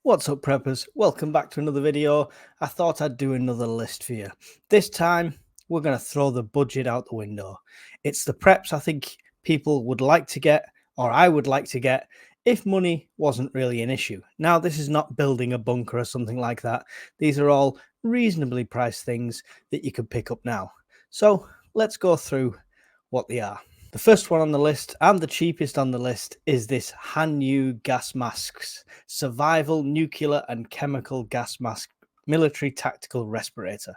What's up, preppers? Welcome back to another video. I thought I'd do another list for you. This time, we're going to throw the budget out the window. It's the preps I think people would like to get, or I would like to get, if money wasn't really an issue. Now, this is not building a bunker or something like that. These are all reasonably priced things that you can pick up now. So, let's go through what they are. The first one on the list, and the cheapest on the list, is this Hanyu gas masks, survival, nuclear and chemical gas mask, military tactical respirator.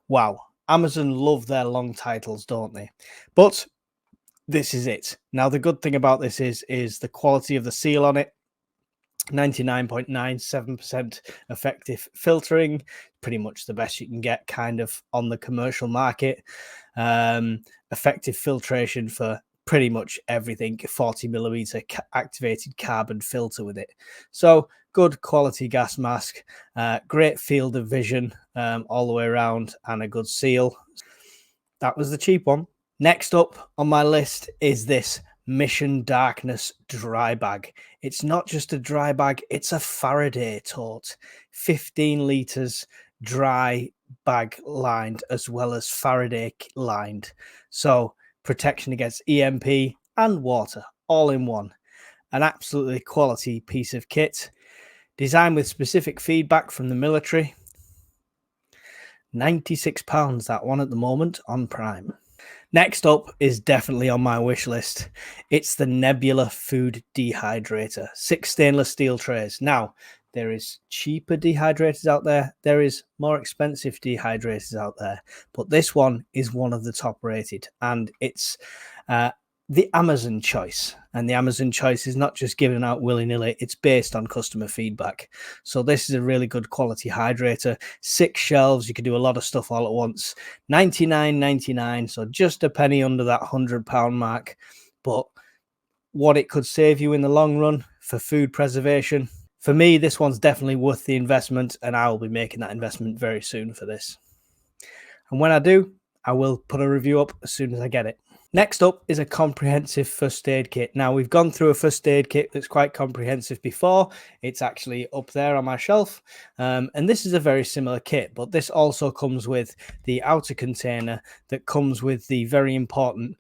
Wow, Amazon love their long titles, don't they? But this is it. Now, the good thing about this is the quality of the seal on it. 99.97% effective filtering, pretty much the best you can get kind of on the commercial market. Effective filtration for pretty much everything, 40mm activated carbon filter with it. So good quality gas mask, great field of vision all the way around, and a good seal. That was the cheap one. Next up on my list is this Mission Darkness dry bag. It's not just a dry bag, it's a Faraday tote. 15 litres dry bag lined as well as Faraday lined. So protection against EMP and water all in one. An absolutely quality piece of kit. Designed with specific feedback from the military. £96 that one at the moment on Prime. Next up is definitely on my wish list. It's the Nebula Food Dehydrator. 6 stainless steel trays. Now, there is cheaper dehydrators out there. There is more expensive dehydrators out there. But this one is one of the top rated. And it's the Amazon choice. And the Amazon choice is not just given out willy-nilly. It's based on customer feedback. So this is a really good quality hydrator. 6 shelves. You can do a lot of stuff all at once. $99.99. So just a penny under that £100 mark. But what it could save you in the long run for food preservation. For me, this one's definitely worth the investment. And I will be making that investment very soon for this. And when I do, I will put a review up as soon as I get it. Next up is a comprehensive first aid kit. Now, we've gone through a first aid kit that's quite comprehensive before. It's actually up there on my shelf. And this is a very similar kit, but this also comes with the outer container that comes with the very important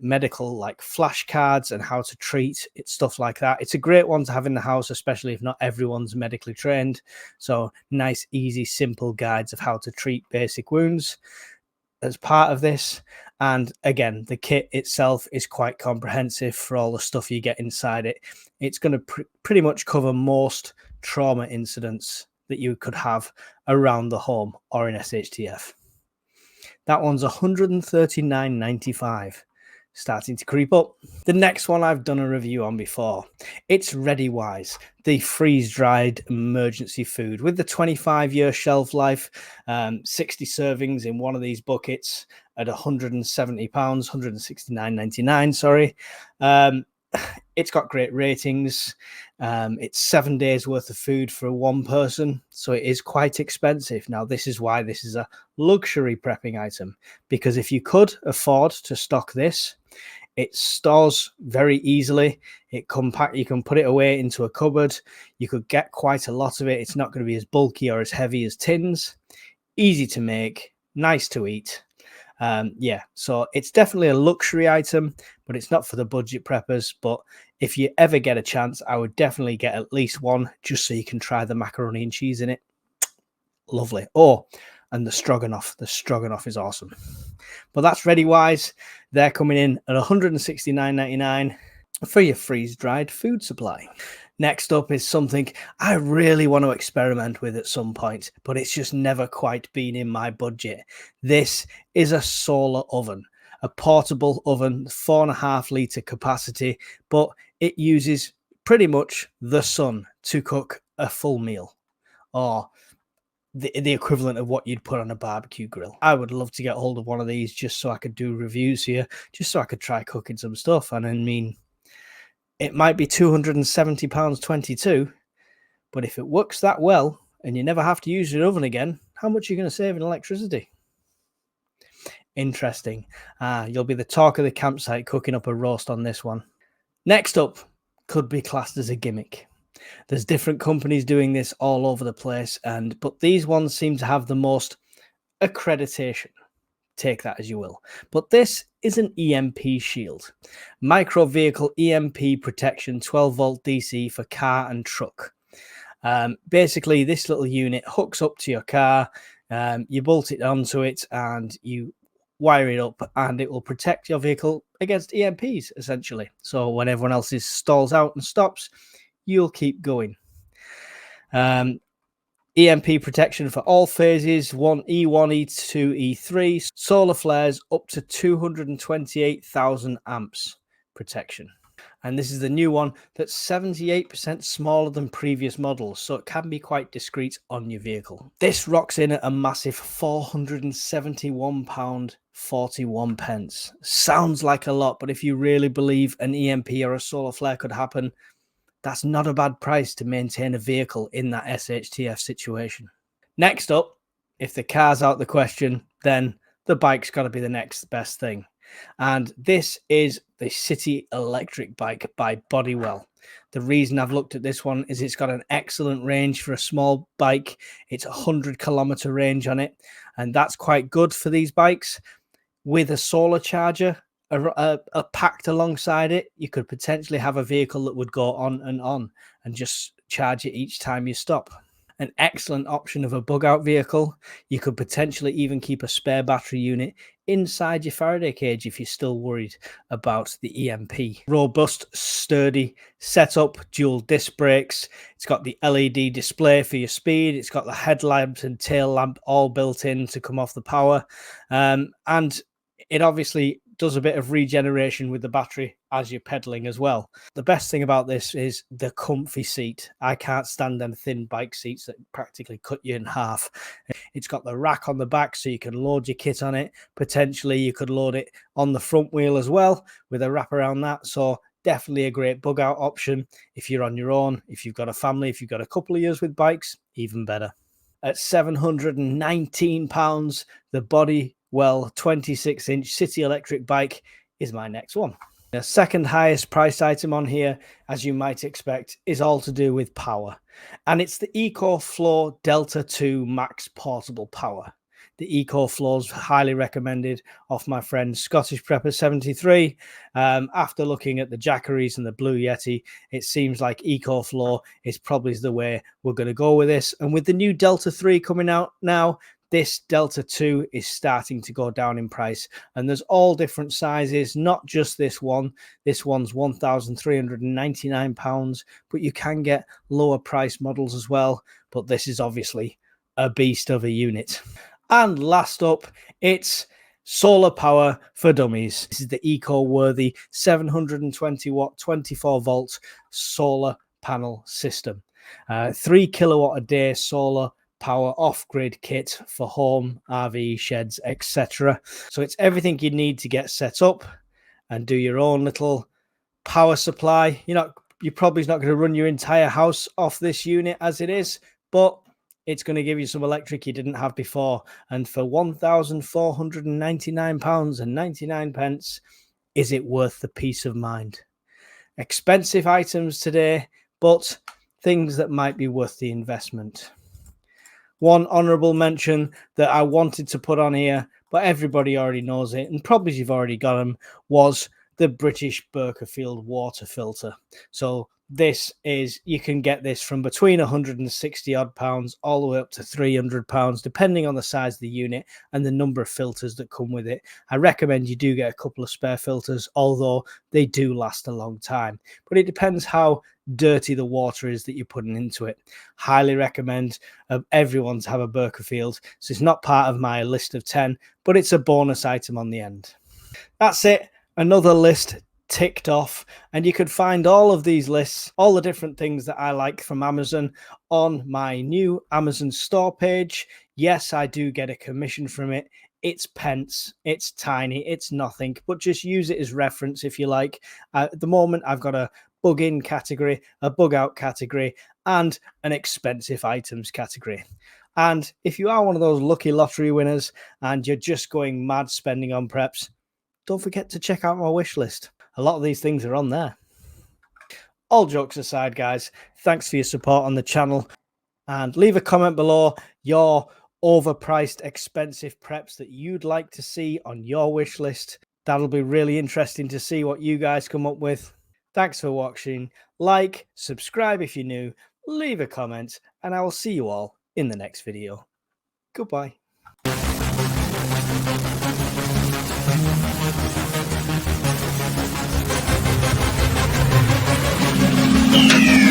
medical like flashcards and how to treat it, stuff like that. It's a great one to have in the house, especially if not everyone's medically trained. So nice, easy, simple guides of how to treat basic wounds as part of this. And again, the kit itself is quite comprehensive for all the stuff you get inside it. It's going to pretty much cover most trauma incidents that you could have around the home or in SHTF. That one's $139.95. Starting to creep up. The next one I've done a review on before. It's ReadyWise, the freeze-dried emergency food with the 25-year shelf life, 60 servings in one of these buckets at £170, £169.99, sorry. It's got great ratings. It's 7 days worth of food for one person, so it is quite expensive. Now, this is why this is a luxury prepping item, because if you could afford to stock this, it stores very easily. It compact. You can put it away into a cupboard. You could get quite a lot of it. It's not going to be as bulky or as heavy as tins. Easy to make, nice to eat. So it's definitely a luxury item, but it's not for the budget preppers. But if you ever get a chance, I would definitely get at least one just so you can try the macaroni and cheese in it. Lovely. Oh, and the stroganoff. The stroganoff is awesome. But that's ReadyWise. They're coming in at $169.99 for your freeze-dried food supply. Next up is something I really want to experiment with at some point, but it's just never quite been in my budget. This is a solar oven, a portable oven, 4.5 litre capacity, but it uses pretty much the sun to cook a full meal, or the equivalent of what you'd put on a barbecue grill. I would love to get hold of one of these just so I could do reviews here, just so I could try cooking some stuff. And I mean, it might be £270.22, but if it works that well and you never have to use your oven again, how much are you going to save in electricity? Interesting. You'll be the talk of the campsite cooking up a roast on this one. Next up could be classed as a gimmick. There's different companies doing this all over the place, but these ones seem to have the most accreditation. Take that as you will. But this is an EMP shield. Micro vehicle EMP protection 12 volt DC for car and truck. Basically, this little unit hooks up to your car, you bolt it onto it and you wire it up, and it will protect your vehicle against EMPs, essentially. So when everyone else stalls out and stops, you'll keep going. EMP protection for all phases, E1, E2, E3, solar flares up to 228,000 amps protection. And this is the new one that's 78% smaller than previous models, so it can be quite discreet on your vehicle. This rocks in at a massive £471.41. Sounds like a lot, but if you really believe an EMP or a solar flare could happen, that's not a bad price to maintain a vehicle in that SHTF situation. Next up, if the car's out the question, then the bike's got to be the next best thing. And this is the City Electric bike by Bodywell. The reason I've looked at this one is it's got an excellent range for a small bike. It's a 100-kilometer range on it, and that's quite good for these bikes. With a solar charger packed alongside it, you could potentially have a vehicle that would go on and just charge it each time you stop. An excellent option of a bug-out vehicle. You could potentially even keep a spare battery unit inside your Faraday cage if you're still worried about the EMP. Robust, sturdy setup, dual disc brakes. It's got the LED display for your speed. It's got the headlamps and tail lamp all built in to come off the power. And it obviously does a bit of regeneration with the battery as you're pedaling as well. The best thing about this is the comfy seat. I can't stand them thin bike seats that practically cut you in half. It's got the rack on the back so you can load your kit on it. Potentially you could load it on the front wheel as well with a wrap around that. So definitely a great bug out option if you're on your own, if you've got a family, if you've got a couple of years with bikes, even better. At £719, the Bodywell 26-inch City Electric bike is my next one. The second highest priced item on here, as you might expect, is all to do with power. And it's the EcoFlow Delta 2 Max Portable Power. The EcoFlow is highly recommended off my friend Scottish Prepper 73. After looking at the Jackeries and the Blue Yeti, it seems like EcoFlow is probably the way we're going to go with this. And with the new Delta 3 coming out now, this Delta 2 is starting to go down in price, and there's all different sizes, not just this one. This one's £1,399, but you can get lower price models as well. But this is obviously a beast of a unit. And last up, it's solar power for dummies. This is the eco-worthy 720 watt, 24 volt solar panel system. 3 kilowatt a day solar power off-grid kit for home, RV, sheds, etc. So it's everything you need to get set up and do your own little power supply. You're probably not going to run your entire house off this unit as it is, but it's going to give you some electric you didn't have before. And for £1,499.99, is it worth the peace of mind? Expensive items today, but things that might be worth the investment. One honorable mention that I wanted to put on here, but everybody already knows it, and probably you've already got them, was the British Berkerfield water filter. So this is, you can get this from between 160 odd pounds all the way up to 300 pounds, depending on the size of the unit and the number of filters that come with it. I recommend you do get a couple of spare filters, although they do last a long time, but it depends how dirty the water is that you're putting into it. Highly recommend everyone to have a Berkerfield. So it's not part of my list of 10, but it's a bonus item on the end. That's it. Another list ticked off, and you could find all of these lists, all the different things that I like from Amazon, on my new Amazon store page. Yes, I do get a commission from it. It's pence, it's tiny, it's nothing, but just use it as reference if you like. At the moment, I've got a bug in category, a bug out category, and an expensive items category. And if you are one of those lucky lottery winners and you're just going mad spending on preps, don't forget to check out my wish list. A lot of these things are on there. all jokes aside, guys, thanks for your support on the channel, and leave a comment below your overpriced, expensive preps that you'd like to see on your wish list. That'll be really interesting to see what you guys come up with. Thanks for watching. Like, subscribe if you're new, leave a comment, and I will see you all in the next video. Goodbye. Yeah.